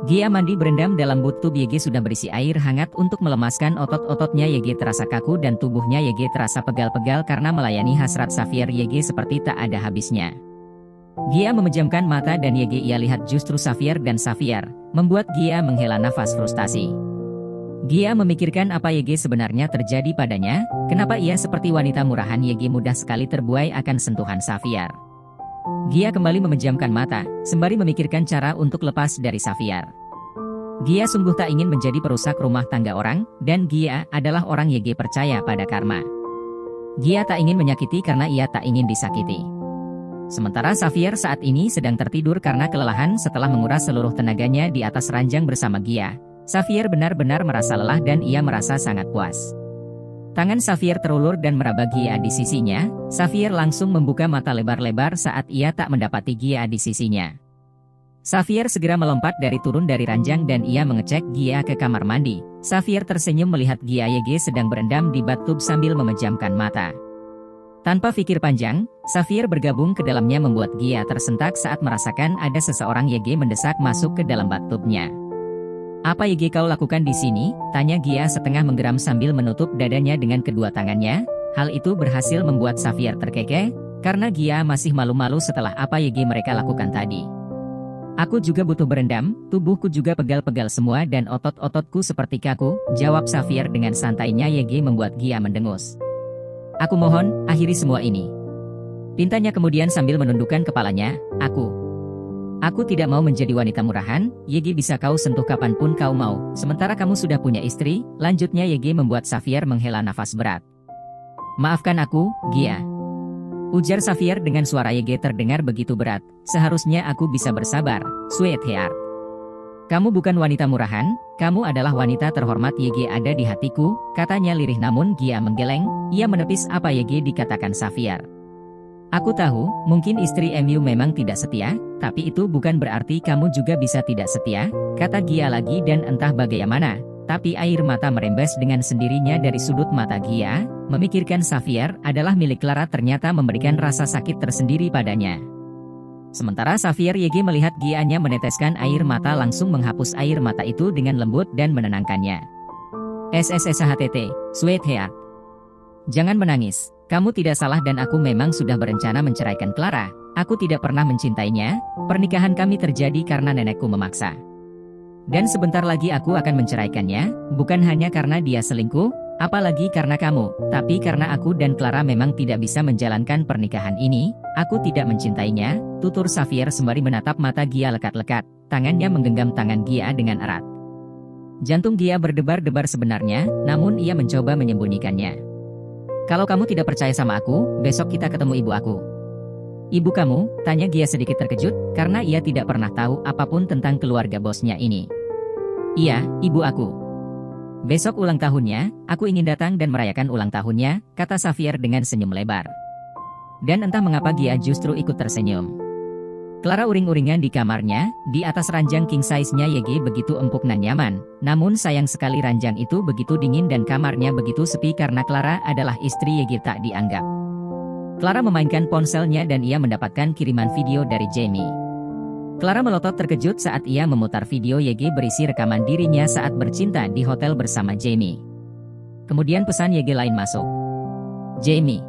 Gia mandi berendam dalam bathtub YG sudah berisi air hangat untuk melemaskan otot-ototnya. YG terasa kaku dan tubuhnya YG terasa pegal-pegal karena melayani hasrat Xavier. YG seperti tak ada habisnya. Gia memejamkan mata dan YG ia lihat justru Xavier, dan Xavier membuat Gia menghela nafas frustasi. Gia memikirkan apa YG sebenarnya terjadi padanya, kenapa ia seperti wanita murahan. YG mudah sekali terbuai akan sentuhan Xavier. Gia kembali memejamkan mata, sembari memikirkan cara untuk lepas dari Xavier. Gia sungguh tak ingin menjadi perusak rumah tangga orang, dan Gia adalah orang YG percaya pada karma. Gia tak ingin menyakiti karena ia tak ingin disakiti. Sementara Xavier saat ini sedang tertidur karena kelelahan setelah menguras seluruh tenaganya di atas ranjang bersama Gia. Xavier benar-benar merasa lelah dan ia merasa sangat puas. Tangan Xavier terulur dan meraba Gia di sisinya. Xavier langsung membuka mata lebar-lebar saat ia tak mendapati Gia di sisinya. Xavier segera melompat turun dari ranjang dan ia mengecek Gia ke kamar mandi. Xavier tersenyum melihat Gia YG sedang berendam di bathtub sambil memejamkan mata. Tanpa pikir panjang, Xavier bergabung ke dalamnya membuat Gia tersentak saat merasakan ada seseorang YG mendesak masuk ke dalam bathtubnya. "Apa YG kau lakukan di sini?" tanya Gia setengah menggeram sambil menutup dadanya dengan kedua tangannya. Hal itu berhasil membuat Xavier terkekeh, karena Gia masih malu-malu setelah apa YG mereka lakukan tadi. "Aku juga butuh berendam, tubuhku juga pegal-pegal semua dan otot-ototku seperti kaku," jawab Xavier dengan santainya. YG membuat Gia mendengus. "Aku mohon, akhiri semua ini," pintanya kemudian sambil menundukkan kepalanya. Aku tidak mau menjadi wanita murahan. YG bisa kau sentuh kapanpun kau mau, sementara kamu sudah punya istri," lanjutnya YG membuat Xavier menghela nafas berat. "Maafkan aku, Gia," ujar Xavier dengan suara YG terdengar begitu berat. "Seharusnya aku bisa bersabar, sweetheart. Kamu bukan wanita murahan, kamu adalah wanita terhormat." "YG ada di hatiku," katanya lirih namun Gia menggeleng. Ia menepis apa YG dikatakan Xavier. "Aku tahu, mungkin istri MU memang tidak setia, tapi itu bukan berarti kamu juga bisa tidak setia," kata Gia lagi dan entah bagaimana, tapi air mata merembes dengan sendirinya dari sudut mata Gia. Memikirkan Xavier adalah milik Clara ternyata memberikan rasa sakit tersendiri padanya. Sementara Xavier YG melihat Gia-nya meneteskan air mata langsung menghapus air mata itu dengan lembut dan menenangkannya. "SSSHTT, sweetheart. Jangan menangis. Kamu tidak salah dan aku memang sudah berencana menceraikan Clara. Aku tidak pernah mencintainya. Pernikahan kami terjadi karena nenekku memaksa. Dan sebentar lagi aku akan menceraikannya, bukan hanya karena dia selingkuh, apalagi karena kamu, tapi karena aku dan Clara memang tidak bisa menjalankan pernikahan ini. Aku tidak mencintainya," tutur Xavier sembari menatap mata Gia lekat-lekat. Tangannya menggenggam tangan Gia dengan erat. Jantung Gia berdebar-debar sebenarnya, namun ia mencoba menyembunyikannya. "Kalau kamu tidak percaya sama aku, besok kita ketemu ibu aku." "Ibu kamu?" tanya Gia sedikit terkejut, karena ia tidak pernah tahu apapun tentang keluarga bosnya ini. "Iya, ibu aku. Besok ulang tahunnya, aku ingin datang dan merayakan ulang tahunnya," kata Xavier dengan senyum lebar. Dan entah mengapa Gia justru ikut tersenyum. Clara uring-uringan di kamarnya, di atas ranjang king size-nya YG begitu empuk dan nyaman, namun sayang sekali ranjang itu begitu dingin dan kamarnya begitu sepi karena Clara adalah istri YG tak dianggap. Clara memainkan ponselnya dan ia mendapatkan kiriman video dari Jamie. Clara melotot terkejut saat ia memutar video YG berisi rekaman dirinya saat bercinta di hotel bersama Jamie. Kemudian pesan YG lain masuk. "Jamie,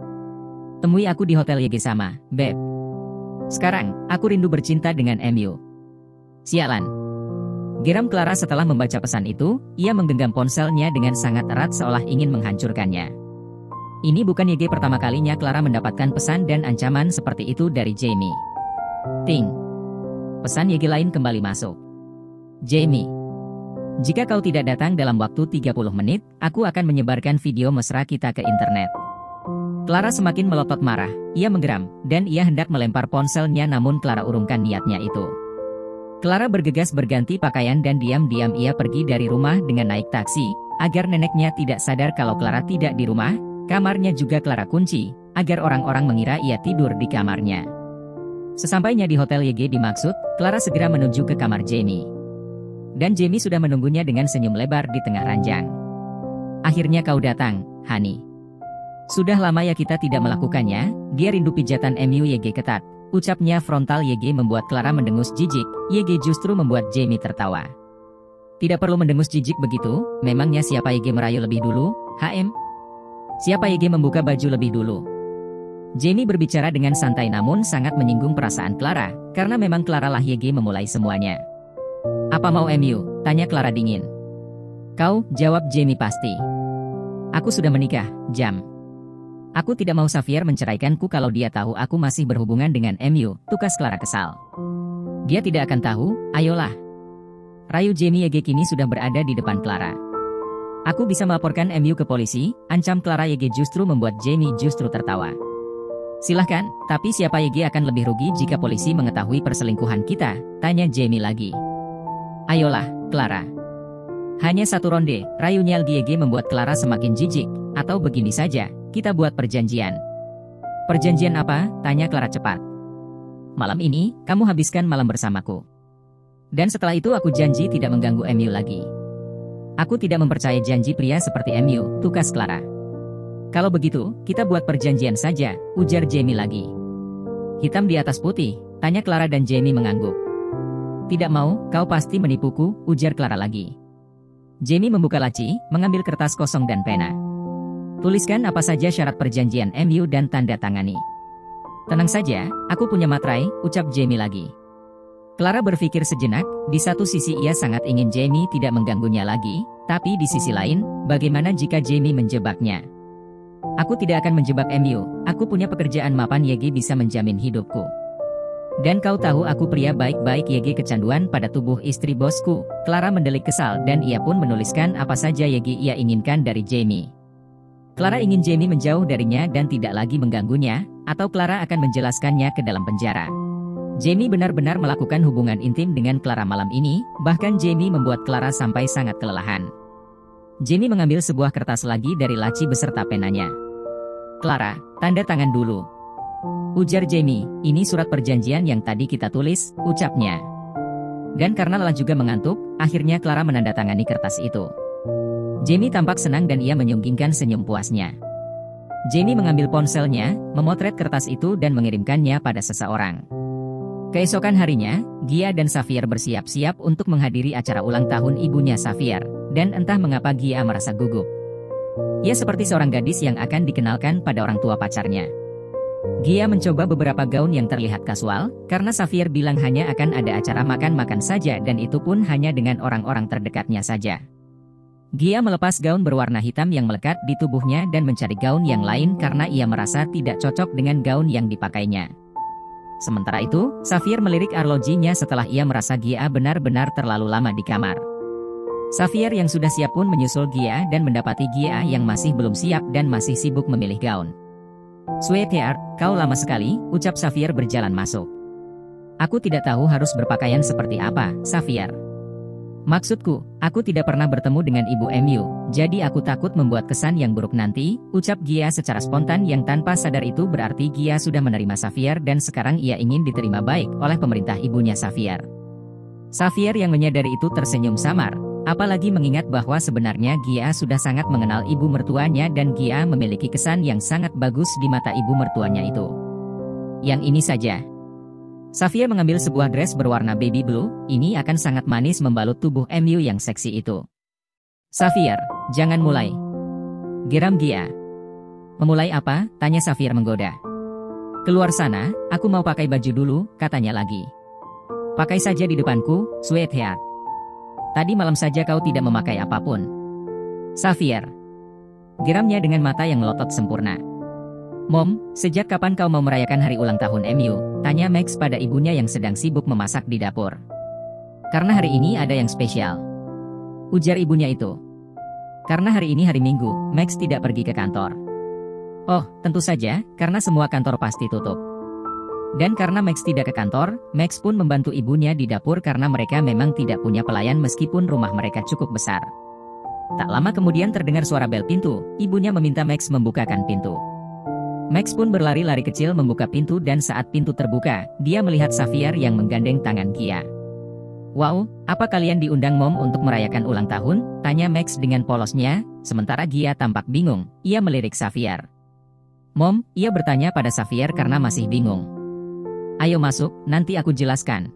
temui aku di hotel YG sama, Beb. Sekarang, aku rindu bercinta dengan MU." "Sialan," geram Clara setelah membaca pesan itu. Ia menggenggam ponselnya dengan sangat erat seolah ingin menghancurkannya. Ini bukan YG pertama kalinya Clara mendapatkan pesan dan ancaman seperti itu dari Jamie. Ting. Pesan YG lain kembali masuk. "Jamie, jika kau tidak datang dalam waktu 30 menit, aku akan menyebarkan video mesra kita ke internet." Clara semakin melotot marah. Ia menggeram, dan ia hendak melempar ponselnya namun Clara urungkan niatnya itu. Clara bergegas berganti pakaian dan diam-diam ia pergi dari rumah dengan naik taksi, agar neneknya tidak sadar kalau Clara tidak di rumah. Kamarnya juga Clara kunci, agar orang-orang mengira ia tidur di kamarnya. Sesampainya di hotel YG dimaksud, Clara segera menuju ke kamar Jamie. Dan Jamie sudah menunggunya dengan senyum lebar di tengah ranjang. "Akhirnya kau datang, Honey. Sudah lama ya kita tidak melakukannya," Gia rindu pijatan MU YG ketat. Ucapnya frontal YG membuat Clara mendengus jijik. YG justru membuat Jamie tertawa. Tidak perlu mendengus jijik begitu, memangnya siapa YG merayu lebih dulu, HM? Siapa YG membuka baju lebih dulu? Jamie berbicara dengan santai namun sangat menyinggung perasaan Clara, karena memang Clara lah YG memulai semuanya. Apa mau MU? Tanya Clara dingin. Kau, jawab Jamie pasti. Aku sudah menikah, Jam. Aku tidak mau Xavier menceraikanku kalau dia tahu aku masih berhubungan dengan MU, tukas Clara kesal. Dia tidak akan tahu, ayolah. Rayu Jamie YG kini sudah berada di depan Clara. Aku bisa melaporkan MU ke polisi, ancam Clara. YG justru membuat Jamie justru tertawa. Silahkan, tapi siapa YG akan lebih rugi jika polisi mengetahui perselingkuhan kita, tanya Jamie lagi. Ayolah, Clara. Hanya satu ronde, rayunya YG membuat Clara semakin jijik, atau begini saja. Kita buat perjanjian. Perjanjian apa? Tanya Clara cepat. Malam ini, kamu habiskan malam bersamaku. Dan setelah itu aku janji tidak mengganggu MU lagi. Aku tidak mempercayai janji pria seperti MU, tukas Clara. Kalau begitu, kita buat perjanjian saja, ujar Jamie lagi. Hitam di atas putih, tanya Clara dan Jamie mengangguk. Tidak mau, kau pasti menipuku, ujar Clara lagi. Jamie membuka laci, mengambil kertas kosong dan pena. Tuliskan apa saja syarat perjanjian MU dan tanda tangani. Tenang saja, aku punya materai, ucap Jamie lagi. Clara berpikir sejenak, di satu sisi ia sangat ingin Jamie tidak mengganggunya lagi, tapi di sisi lain, bagaimana jika Jamie menjebaknya? Aku tidak akan menjebak MU, aku punya pekerjaan mapan. YG bisa menjamin hidupku. Dan kau tahu aku pria baik-baik. YG kecanduan pada tubuh istri bosku. Clara mendelik kesal dan ia pun menuliskan apa saja YG ia inginkan dari Jamie. Clara ingin Jamie menjauh darinya dan tidak lagi mengganggunya, atau Clara akan menjelaskannya ke dalam penjara. Jamie benar-benar melakukan hubungan intim dengan Clara malam ini, bahkan Jamie membuat Clara sampai sangat kelelahan. Jamie mengambil sebuah kertas lagi dari laci beserta penanya. Clara, tanda tangan dulu. Ujar Jamie, ini surat perjanjian yang tadi kita tulis, ucapnya. Dan karena lelah juga mengantuk, akhirnya Clara menandatangani kertas itu. Jamie tampak senang dan ia menyunggingkan senyum puasnya. Jamie mengambil ponselnya, memotret kertas itu dan mengirimkannya pada seseorang. Keesokan harinya, Gia dan Xavier bersiap-siap untuk menghadiri acara ulang tahun ibunya Xavier, dan entah mengapa Gia merasa gugup. Ia seperti seorang gadis yang akan dikenalkan pada orang tua pacarnya. Gia mencoba beberapa gaun yang terlihat kasual, karena Xavier bilang hanya akan ada acara makan-makan saja dan itu pun hanya dengan orang-orang terdekatnya saja. Gia melepas gaun berwarna hitam yang melekat di tubuhnya dan mencari gaun yang lain karena ia merasa tidak cocok dengan gaun yang dipakainya. Sementara itu, Xavier melirik arlojinya setelah ia merasa Gia benar-benar terlalu lama di kamar. Xavier yang sudah siap pun menyusul Gia dan mendapati Gia yang masih belum siap dan masih sibuk memilih gaun. Sweetheart, kau lama sekali, ucap Xavier berjalan masuk. Aku tidak tahu harus berpakaian seperti apa, Xavier. Maksudku, aku tidak pernah bertemu dengan ibu MU, jadi aku takut membuat kesan yang buruk nanti, ucap Gia secara spontan yang tanpa sadar itu berarti Gia sudah menerima Xavier dan sekarang ia ingin diterima baik oleh pemerintah ibunya Xavier. Xavier yang menyadari itu tersenyum samar, apalagi mengingat bahwa sebenarnya Gia sudah sangat mengenal ibu mertuanya dan Gia memiliki kesan yang sangat bagus di mata ibu mertuanya itu. Yang ini saja. Xavier mengambil sebuah dress berwarna baby blue, ini akan sangat manis membalut tubuh MU yang seksi itu. Xavier, jangan mulai. Geram Gia. Memulai apa? Tanya Xavier menggoda. Keluar sana, aku mau pakai baju dulu, katanya lagi. Pakai saja di depanku, sweetheart. Tadi malam saja kau tidak memakai apapun. Xavier. Geramnya dengan mata yang melotot sempurna. Mom, sejak kapan kau mau merayakan hari ulang tahun MU? Tanya Max pada ibunya yang sedang sibuk memasak di dapur. Karena hari ini ada yang spesial. Ujar ibunya itu. Karena hari ini hari Minggu, Max tidak pergi ke kantor. Oh, tentu saja, karena semua kantor pasti tutup. Dan karena Max tidak ke kantor, Max pun membantu ibunya di dapur karena mereka memang tidak punya pelayan meskipun rumah mereka cukup besar. Tak lama kemudian terdengar suara bel pintu, ibunya meminta Max membukakan pintu. Max pun berlari-lari kecil membuka pintu dan saat pintu terbuka, dia melihat Xavier yang menggandeng tangan Gia. Wow, apa kalian diundang Mom untuk merayakan ulang tahun? Tanya Max dengan polosnya, sementara Gia tampak bingung, ia melirik Xavier. Mom, ia bertanya pada Xavier karena masih bingung. Ayo masuk, nanti aku jelaskan.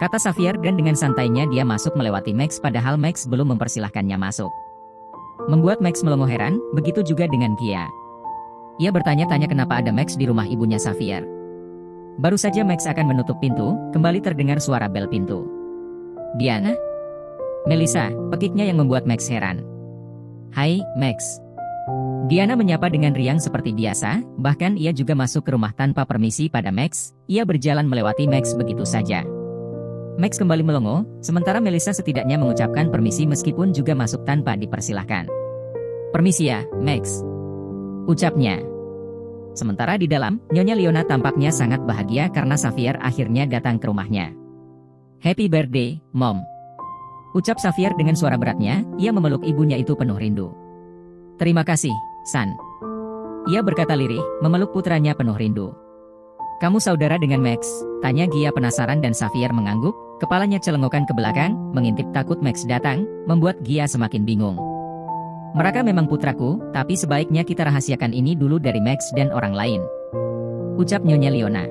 Kata Xavier dan dengan santainya dia masuk melewati Max padahal Max belum mempersilahkannya masuk. Membuat Max melongo heran, begitu juga dengan Gia. Ia bertanya-tanya kenapa ada Max di rumah ibunya Xavier. Baru saja Max akan menutup pintu, kembali terdengar suara bel pintu. Diana? Melissa, pekiknya yang membuat Max heran. Hai, Max. Diana menyapa dengan riang seperti biasa, bahkan ia juga masuk ke rumah tanpa permisi pada Max. Ia berjalan melewati Max begitu saja. Max kembali melongo, sementara Melissa setidaknya mengucapkan permisi meskipun juga masuk tanpa dipersilahkan. Permisi ya, Max. Ucapnya. Sementara di dalam, Nyonya Leona tampaknya sangat bahagia karena Xavier akhirnya datang ke rumahnya. Happy birthday, Mom. Ucap Xavier dengan suara beratnya, ia memeluk ibunya itu penuh rindu. Terima kasih, San. Ia berkata lirih, memeluk putranya penuh rindu. Kamu saudara dengan Max? Tanya Gia penasaran dan Xavier mengangguk, kepalanya celengokan ke belakang, mengintip takut Max datang, membuat Gia semakin bingung. Mereka memang putraku, tapi sebaiknya kita rahasiakan ini dulu dari Max dan orang lain. Ucap Nyonya Leona.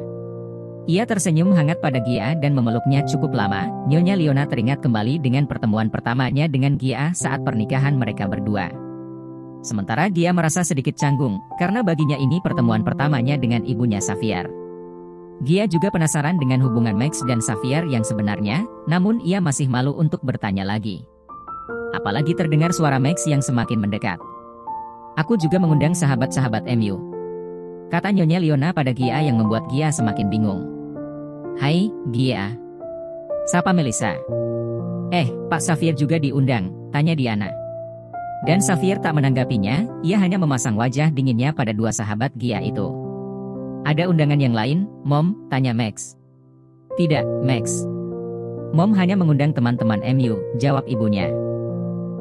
Ia tersenyum hangat pada Gia dan memeluknya cukup lama. Nyonya Leona teringat kembali dengan pertemuan pertamanya dengan Gia saat pernikahan mereka berdua. Sementara Gia merasa sedikit canggung, karena baginya ini pertemuan pertamanya dengan ibunya Xavier. Gia juga penasaran dengan hubungan Max dan Xavier yang sebenarnya, namun ia masih malu untuk bertanya lagi. Apalagi terdengar suara Max yang semakin mendekat. Aku juga mengundang sahabat-sahabat MU. Kata Nyonya Leona pada Gia yang membuat Gia semakin bingung. Hai, Gia. Sapa Melissa. Pak Xavier juga diundang, tanya Diana. Dan Xavier tak menanggapinya, ia hanya memasang wajah dinginnya pada dua sahabat Gia itu. Ada undangan yang lain, Mom? Tanya Max. Tidak, Max. Mom hanya mengundang teman-teman MU, jawab ibunya.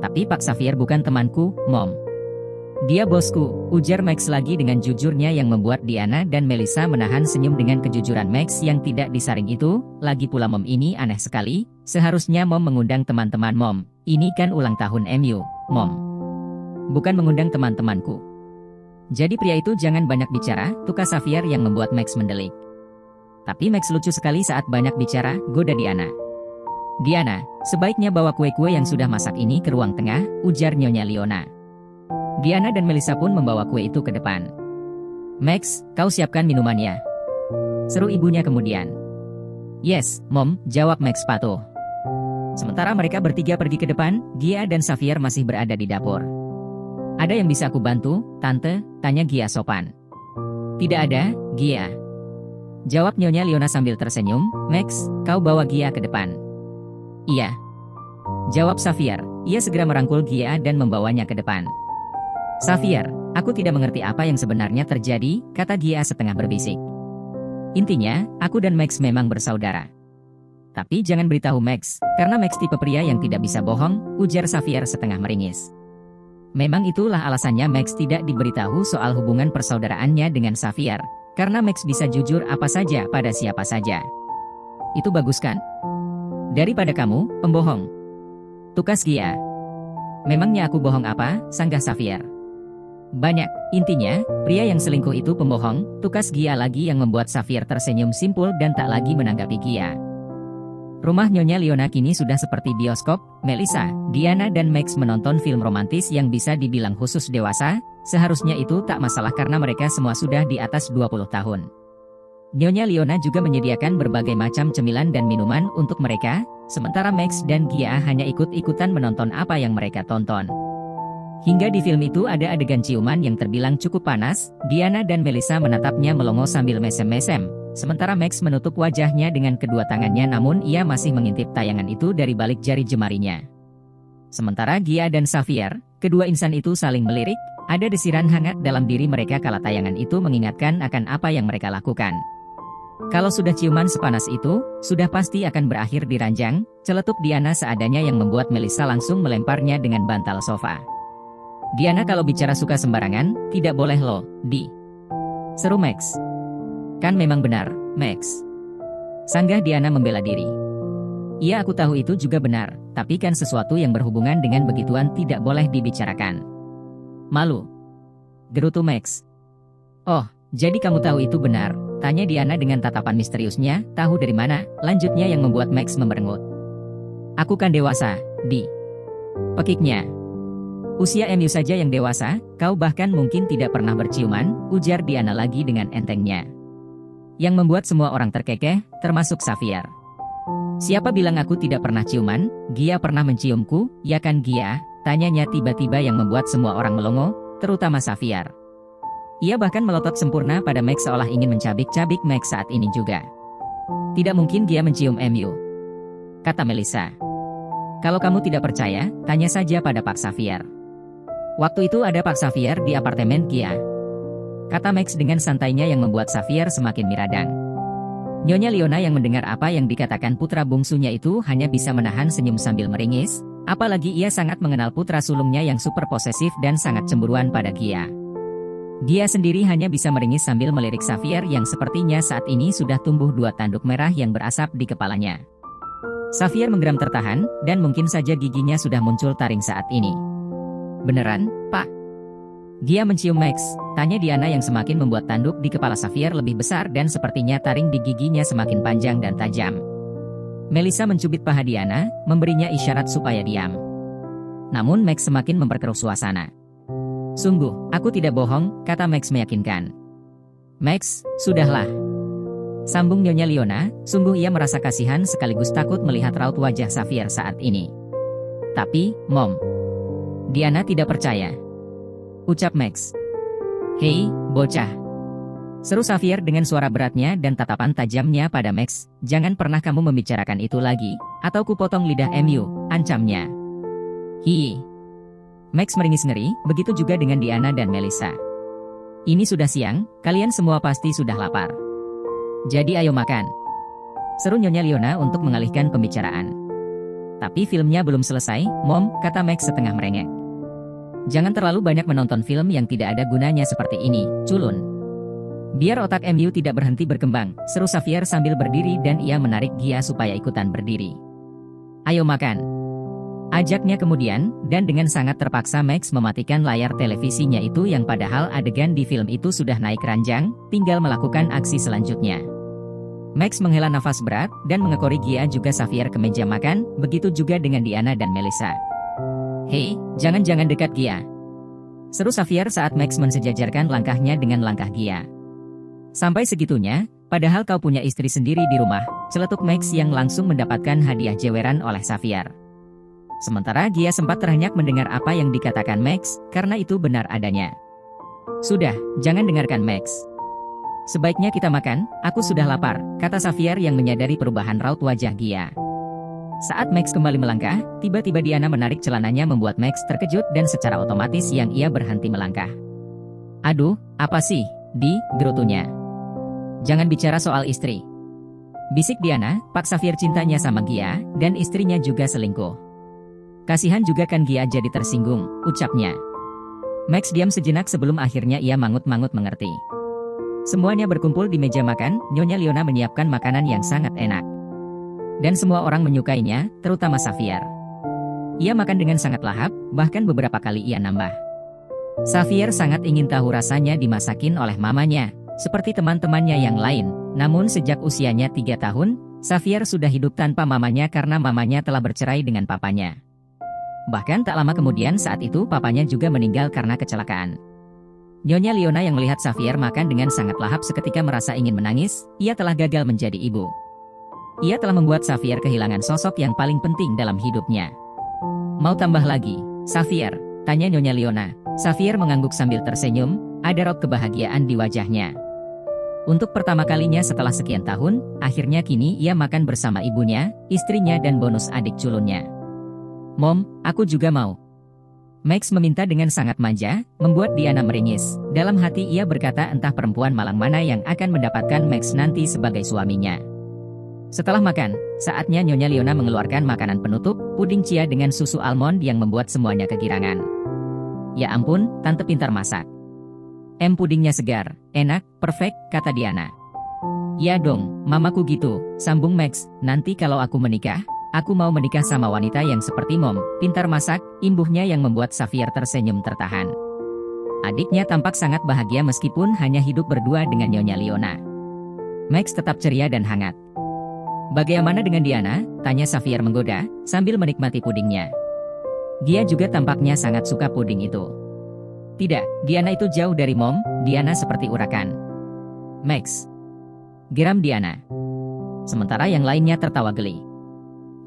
Tapi Pak Xavier bukan temanku, Mom. Dia bosku, ujar Max lagi dengan jujurnya yang membuat Diana dan Melissa menahan senyum dengan kejujuran Max yang tidak disaring itu. Lagi pula Mom ini aneh sekali, seharusnya Mom mengundang teman-teman Mom. Ini kan ulang tahun MU, Mom. Bukan mengundang teman-temanku. Jadi pria itu jangan banyak bicara, tukas Xavier yang membuat Max mendelik. Tapi Max lucu sekali saat banyak bicara, goda Diana. Diana, sebaiknya bawa kue-kue yang sudah masak ini ke ruang tengah, ujar Nyonya Leona. Diana dan Melissa pun membawa kue itu ke depan. Max, kau siapkan minumannya. Seru ibunya kemudian. Yes, Mom, jawab Max patuh. Sementara mereka bertiga pergi ke depan, Gia dan Xavier masih berada di dapur. Ada yang bisa aku bantu, Tante? Tanya Gia sopan. Tidak ada, Gia. Jawab Nyonya Leona sambil tersenyum. Max, kau bawa Gia ke depan. Iya. Jawab Xavier. Ia segera merangkul Gia dan membawanya ke depan. Xavier, aku tidak mengerti apa yang sebenarnya terjadi, kata Gia setengah berbisik. Intinya, aku dan Max memang bersaudara. Tapi jangan beritahu Max, karena Max tipe pria yang tidak bisa bohong, ujar Xavier setengah meringis. Memang itulah alasannya Max tidak diberitahu soal hubungan persaudaraannya dengan Xavier, karena Max bisa jujur apa saja pada siapa saja. Itu bagus kan? Daripada kamu, pembohong. Tukas Gia. Memangnya aku bohong apa, sanggah Xavier. Banyak, intinya, pria yang selingkuh itu pembohong, tukas Gia lagi yang membuat Xavier tersenyum simpul dan tak lagi menanggapi Gia. Rumah Nyonya Leona kini sudah seperti bioskop. Melissa, Diana dan Max menonton film romantis yang bisa dibilang khusus dewasa. Seharusnya itu tak masalah karena mereka semua sudah di atas 20 tahun. Nyonya Leona juga menyediakan berbagai macam cemilan dan minuman untuk mereka, sementara Max dan Gia hanya ikut-ikutan menonton apa yang mereka tonton. Hingga di film itu ada adegan ciuman yang terbilang cukup panas. Diana dan Melissa menatapnya melongo sambil mesem-mesem. Sementara Max menutup wajahnya dengan kedua tangannya namun ia masih mengintip tayangan itu dari balik jari jemarinya. Sementara Gia dan Xavier, kedua insan itu saling melirik, ada desiran hangat dalam diri mereka kala tayangan itu mengingatkan akan apa yang mereka lakukan. Kalau sudah ciuman sepanas itu, sudah pasti akan berakhir di ranjang, celetuk Diana seadanya yang membuat Melissa langsung melemparnya dengan bantal sofa. Diana kalau bicara suka sembarangan, tidak boleh loh, Di. Seru Max. Kan memang benar, Max. Sanggah Diana membela diri. Iya aku tahu itu juga benar, tapi kan sesuatu yang berhubungan dengan begituan tidak boleh dibicarakan. Malu. Gerutu Max. Oh, jadi kamu tahu itu benar? Tanya Diana dengan tatapan misteriusnya. Tahu dari mana? Lanjutnya yang membuat Max memerengut. Aku kan dewasa, Di. Pekiknya. Usia MU saja yang dewasa, kau bahkan mungkin tidak pernah berciuman, ujar Diana lagi dengan entengnya. Yang membuat semua orang terkekeh, termasuk Xavier. Siapa bilang aku tidak pernah ciuman? Gia pernah menciumku, ya kan Gia? Tanyanya tiba-tiba yang membuat semua orang melongo, terutama Xavier. Ia bahkan melotot sempurna pada Max seolah ingin mencabik-cabik Max saat ini juga. Tidak mungkin Gia mencium MU, kata Melissa. Kalau kamu tidak percaya, tanya saja pada Pak Xavier. Waktu itu ada Pak Xavier di apartemen Gia, kata Max dengan santainya yang membuat Xavier semakin miradang. Nyonya Leona yang mendengar apa yang dikatakan putra bungsunya itu hanya bisa menahan senyum sambil meringis, apalagi ia sangat mengenal putra sulungnya yang super posesif dan sangat cemburuan pada Gia. Dia sendiri hanya bisa meringis sambil melirik Xavier yang sepertinya saat ini sudah tumbuh 2 tanduk merah yang berasap di kepalanya. Xavier menggeram tertahan, dan mungkin saja giginya sudah muncul taring saat ini. Beneran, Pak? Gia mencium Max, tanya Diana yang semakin membuat tanduk di kepala Xavier lebih besar dan sepertinya taring di giginya semakin panjang dan tajam. Melissa mencubit paha Diana, memberinya isyarat supaya diam. Namun Max semakin memperkeruh suasana. Sungguh, aku tidak bohong, kata Max meyakinkan. Max, sudahlah. Sambung Nyonya Leona, sungguh ia merasa kasihan sekaligus takut melihat raut wajah Xavier saat ini. Tapi, Mom. Diana tidak percaya. Ucap Max. Hei, bocah. Seru Xavier dengan suara beratnya dan tatapan tajamnya pada Max. Jangan pernah kamu membicarakan itu lagi, atau kupotong lidah MU, ancamnya. Hi. Max meringis ngeri, begitu juga dengan Diana dan Melissa. Ini sudah siang, kalian semua pasti sudah lapar. Jadi ayo makan. Seru Nyonya Leona untuk mengalihkan pembicaraan. Tapi filmnya belum selesai, Mom, kata Max setengah merengek. Jangan terlalu banyak menonton film yang tidak ada gunanya seperti ini, culun. Biar otak MU tidak berhenti berkembang, seru Xavier sambil berdiri dan ia menarik Gia supaya ikutan berdiri. Ayo makan. Ajaknya kemudian, dan dengan sangat terpaksa Max mematikan layar televisinya itu yang padahal adegan di film itu sudah naik ranjang, tinggal melakukan aksi selanjutnya. Max menghela nafas berat, dan mengekori Gia juga Xavier ke meja makan, begitu juga dengan Diana dan Melissa. Hei, jangan-jangan dekat Gia. Seru Xavier saat Max mensejajarkan langkahnya dengan langkah Gia. Sampai segitunya, padahal kau punya istri sendiri di rumah, celetuk Max yang langsung mendapatkan hadiah jeweran oleh Xavier. Sementara Gia sempat terhenyak mendengar apa yang dikatakan Max, karena itu benar adanya. Sudah, jangan dengarkan Max. Sebaiknya kita makan, aku sudah lapar, kata Xavier yang menyadari perubahan raut wajah Gia. Saat Max kembali melangkah, tiba-tiba Diana menarik celananya membuat Max terkejut dan secara otomatis yang ia berhenti melangkah. Aduh, apa sih, Di, gerutunya. Jangan bicara soal istri. Bisik Diana, Pak Xavier cintanya sama Gia, dan istrinya juga selingkuh. Kasihan juga kan Gia jadi tersinggung, ucapnya. Max diam sejenak sebelum akhirnya ia mangut-mangut mengerti. Semuanya berkumpul di meja makan, Nyonya Leona menyiapkan makanan yang sangat enak. Dan semua orang menyukainya, terutama Xavier. Ia makan dengan sangat lahap, bahkan beberapa kali ia nambah. Xavier sangat ingin tahu rasanya dimasakin oleh mamanya, seperti teman-temannya yang lain. Namun sejak usianya 3 tahun, Xavier sudah hidup tanpa mamanya karena mamanya telah bercerai dengan papanya. Bahkan tak lama kemudian saat itu papanya juga meninggal karena kecelakaan. Nyonya Leona yang melihat Xavier makan dengan sangat lahap seketika merasa ingin menangis, ia telah gagal menjadi ibu. Ia telah membuat Xavier kehilangan sosok yang paling penting dalam hidupnya. Mau tambah lagi, Xavier? Tanya Nyonya Leona. Xavier mengangguk sambil tersenyum, ada raut kebahagiaan di wajahnya. Untuk pertama kalinya setelah sekian tahun, akhirnya kini ia makan bersama ibunya, istrinya dan bonus adik culunnya. Mom, aku juga mau. Max meminta dengan sangat manja, membuat Diana meringis. Dalam hati ia berkata entah perempuan malang mana yang akan mendapatkan Max nanti sebagai suaminya. Setelah makan, saatnya Nyonya Leona mengeluarkan makanan penutup, puding chia dengan susu almond yang membuat semuanya kegirangan. Ya ampun, tante pintar masak. Pudingnya segar, enak, perfect, kata Diana. Ya dong, mamaku gitu, sambung Max, nanti kalau aku menikah, aku mau menikah sama wanita yang seperti Mom, pintar masak, imbuhnya yang membuat Xavier tersenyum tertahan. Adiknya tampak sangat bahagia meskipun hanya hidup berdua dengan Nyonya Leona. Max tetap ceria dan hangat. "Bagaimana dengan Diana?" tanya Xavier menggoda, sambil menikmati pudingnya. Dia juga tampaknya sangat suka puding itu. "Tidak, Diana itu jauh dari Mom, Diana seperti urakan." "Max," geram Diana. Sementara yang lainnya tertawa geli.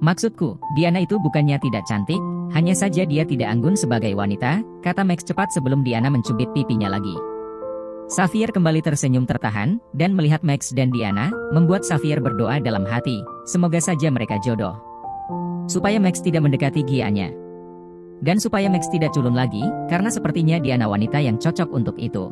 "Maksudku, Diana itu bukannya tidak cantik, hanya saja dia tidak anggun sebagai wanita," kata Max cepat sebelum Diana mencubit pipinya lagi. Xavier kembali tersenyum tertahan, dan melihat Max dan Diana, membuat Xavier berdoa dalam hati, semoga saja mereka jodoh. Supaya Max tidak mendekati Gianya. Dan supaya Max tidak culun lagi, karena sepertinya Diana wanita yang cocok untuk itu.